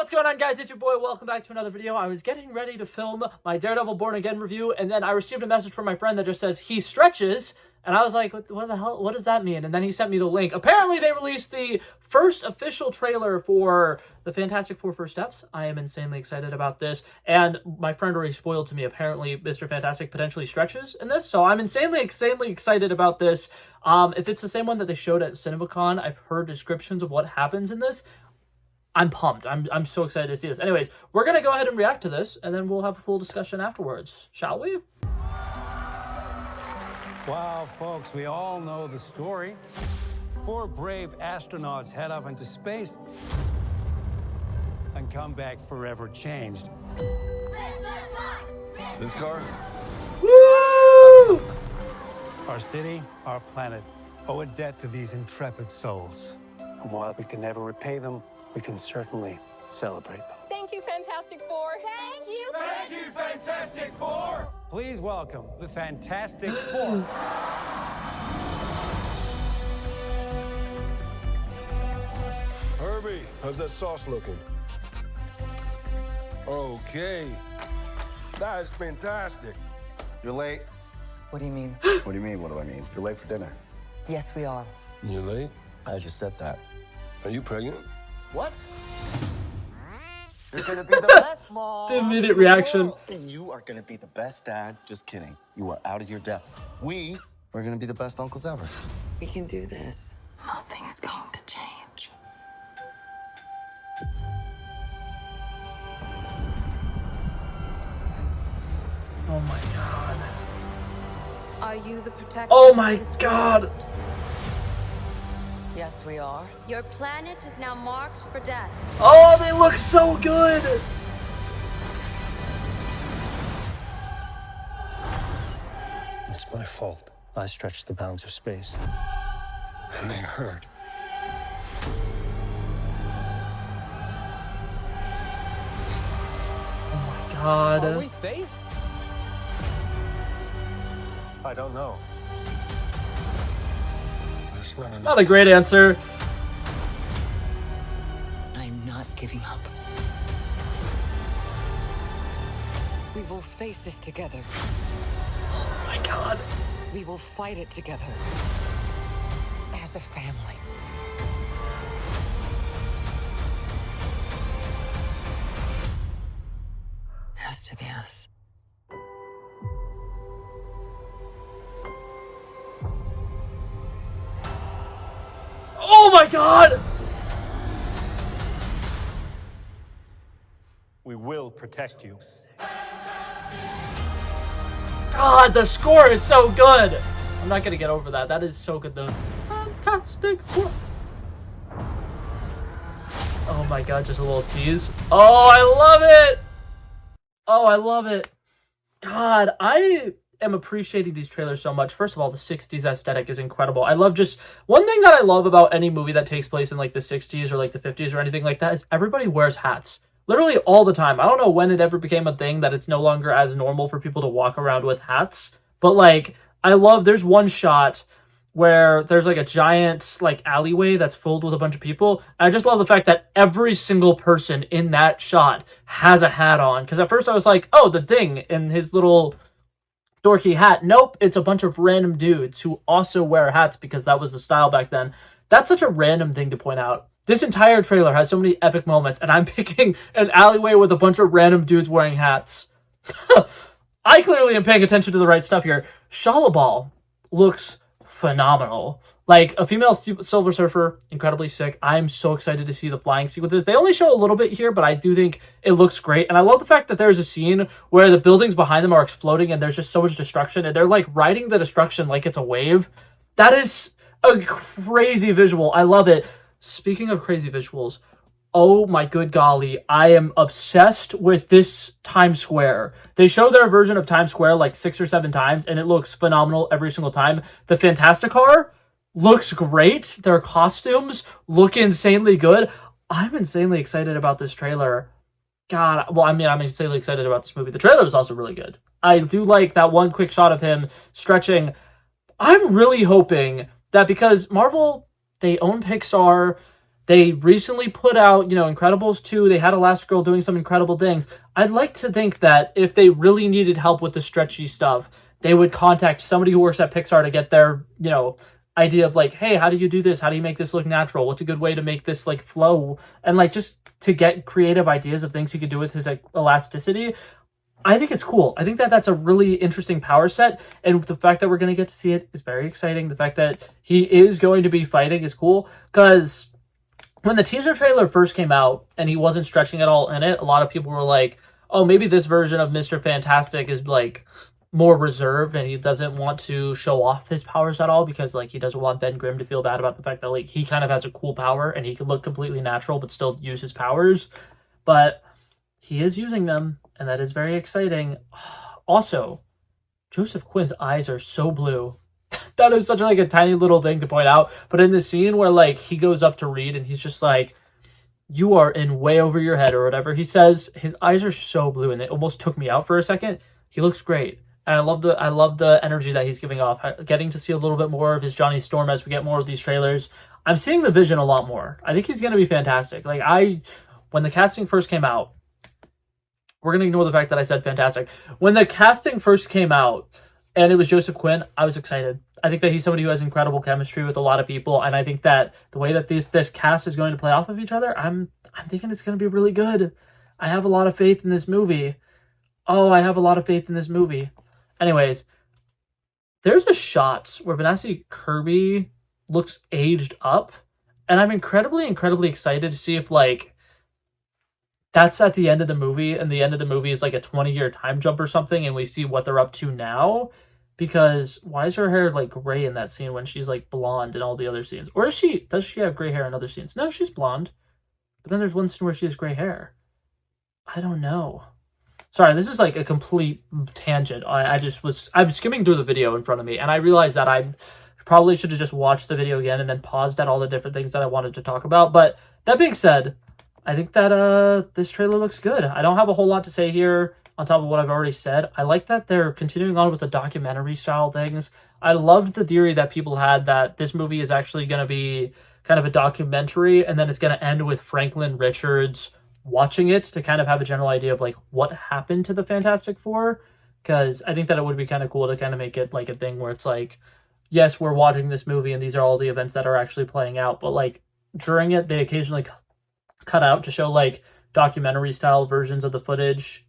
What's going on, guys? It's your boy. Welcome back to another video. I was getting ready to film my Daredevil Born Again review, and then I received a message from my friend that just says he stretches, and I was like, what the hell? What does that mean? And then he sent me the link. Apparently, they released the first official trailer for the Fantastic Four First Steps. I am insanely excited about this, and my friend already spoiled to me. Apparently, Mr. Fantastic potentially stretches in this, so I'm insanely excited about this. If it's the same one that they showed at CinemaCon, I've heard descriptions of what happens in this. I'm pumped. I'm so excited to see this. Anyways, we're going to go ahead and react to this, and then we'll have a full discussion afterwards. Shall we? Wow, folks, we all know the story. 4 brave astronauts head up into space and come back forever changed. This car? Woo! Our city, our planet, owe a debt to these intrepid souls. And while we can never repay them, we can certainly celebrate them. Thank you, Fantastic Four. Thank you. Thank you, Fantastic Four! Please welcome the Fantastic Four. Herbie, how's that sauce looking? Okay. That is fantastic. You're late. What do you mean? What do you mean, what do I mean? You're late for dinner. Yes, we are. You late? I just said that. Are you pregnant? What? You're gonna be the best mom. The immediate reaction. And you are gonna be the best dad. Just kidding. You are out of your depth. We are gonna be the best uncles ever. We can do this. Nothing is going to change. Oh my god. Are you the protector? Oh my god. Yes, we are. Your planet is now marked for death. Oh, they look so good. It's my fault. I stretched the bounds of space. And they hurt. Oh my god. Are we safe? I don't know. That's not enough. Not a great answer. I'm not giving up. We will face this together. Oh my god. We will fight it together. As a family. Has to be us. Oh my god. We will protect you. God, the score is so good. I'm not gonna get over that. That is so good though. Fantastic Four. Oh my god, just a little tease. Oh, I love it. Oh, I love it. God, I am appreciating these trailers so much. First of all, the 60s aesthetic is incredible. I love just one thing that I love about any movie that takes place in like the 60s or like the 50s or anything like that is everybody wears hats. Literally all the time. I don't know when it ever became a thing that it's no longer as normal for people to walk around with hats. But like, I love, there's one shot where there's like a giant like alleyway that's filled with a bunch of people. And I just love the fact that every single person in that shot has a hat on. Because at first I was like, oh, the Thing in his little dorky hat. Nope, it's a bunch of random dudes who also wear hats because that was the style back then. That's such a random thing to point out. This entire trailer has so many epic moments, and I'm picking an alleyway with a bunch of random dudes wearing hats. I clearly am paying attention to the right stuff here. Shalla looks phenomenal. Like, a female Silver Surfer, incredibly sick. I'm so excited to see the flying sequences. They only show a little bit here, but I do think it looks great. And I love the fact that there's a scene where the buildings behind them are exploding, and there's just so much destruction, and they're, like, riding the destruction like it's a wave. That is a crazy visual. I love it. Speaking of crazy visuals, oh my good golly, I am obsessed with this Times Square. They show their version of Times Square like 6 or 7 times, and it looks phenomenal every single time. The Fantasticar looks great. Their costumes look insanely good. I'm insanely excited about this trailer. God, well, I mean, I'm insanely excited about this movie. The trailer is also really good. I do like that one quick shot of him stretching. I'm really hoping that because Marvel, they own Pixar, They recently put out, Incredibles 2. They had Elastigirl doing some incredible things. I'd like to think that if they really needed help with the stretchy stuff, they would contact somebody who works at Pixar to get their, idea of like, hey, how do you do this? How do you make this look natural? What's a good way to make this like flow? And like just to get creative ideas of things he could do with his like elasticity. I think it's cool. I think that that's a really interesting power set, and the fact that we're going to get to see it is very exciting. The fact that he is going to be fighting is cool, because when the teaser trailer first came out and he wasn't stretching at all in it, a lot of people were like, oh, maybe this version of Mr. Fantastic is like more reserved and he doesn't want to show off his powers at all, because like he doesn't want Ben Grimm to feel bad about the fact that like he kind of has a cool power and he can look completely natural but still use his powers. But he is using them, and that is very exciting. Also, Joseph Quinn's eyes are so blue. That is such like a tiny little thing to point out. But in the scene where like he goes up to Reed and he's just like, you are in way over your head or whatever he says, his eyes are so blue and it almost took me out for a second. He looks great. And I love the energy that he's giving off. Getting to see a little bit more of his Johnny Storm as we get more of these trailers. I'm seeing the vision a lot more. I think he's going to be fantastic. Like when the casting first came out, we're going to ignore the fact that I said fantastic. When the casting first came out and it was Joseph Quinn, I was excited. I think that he's somebody who has incredible chemistry with a lot of people, and I think that the way that this cast is going to play off of each other, I'm thinking it's going to be really good. I have a lot of faith in this movie. Oh, I have a lot of faith in this movie. Anyways, there's a shot where Vanessa Kirby looks aged up, and I'm incredibly excited to see if like that's at the end of the movie, and the end of the movie is like a 20-year time jump or something, and we see what they're up to now. Because why is her hair like gray in that scene when she's like blonde in all the other scenes? Or does she have gray hair in other scenes? No, she's blonde. But then there's one scene where she has gray hair. I don't know. Sorry, this is like a complete tangent. I'm skimming through the video in front of me, and I realized that I probably should have just watched the video again and then paused at all the different things that I wanted to talk about. But that being said, I think that this trailer looks good. I don't have a whole lot to say here on top of what I've already said. I like that they're continuing on with the documentary style things. I loved the theory that people had that this movie is actually going to be kind of a documentary, and then it's going to end with Franklin Richards watching it to kind of have a general idea of like what happened to the Fantastic Four. Because I think that it would be kind of cool to kind of make it like a thing where it's like, yes, we're watching this movie and these are all the events that are actually playing out, but like during it, they occasionally cut out to show like documentary style versions of the footage.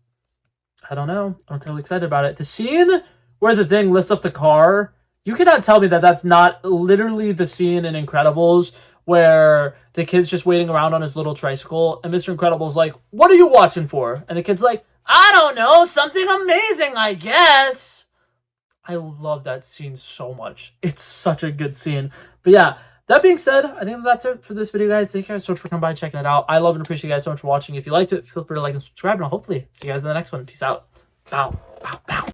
I don't know. I'm really excited about it. The scene where the Thing lifts up the car, you cannot tell me that that's not literally the scene in Incredibles where the kid's just waiting around on his little tricycle and Mr. Incredible's like, what are you watching for? And the kid's like, I don't know, something amazing, I guess. I love that scene so much. It's such a good scene. But yeah, that being said, I think that's it for this video, guys. Thank you guys so much for coming by and checking it out. I love and appreciate you guys so much for watching. If you liked it, feel free to like and subscribe, and I'll hopefully see you guys in the next one. Peace out. Bow, bow, bow.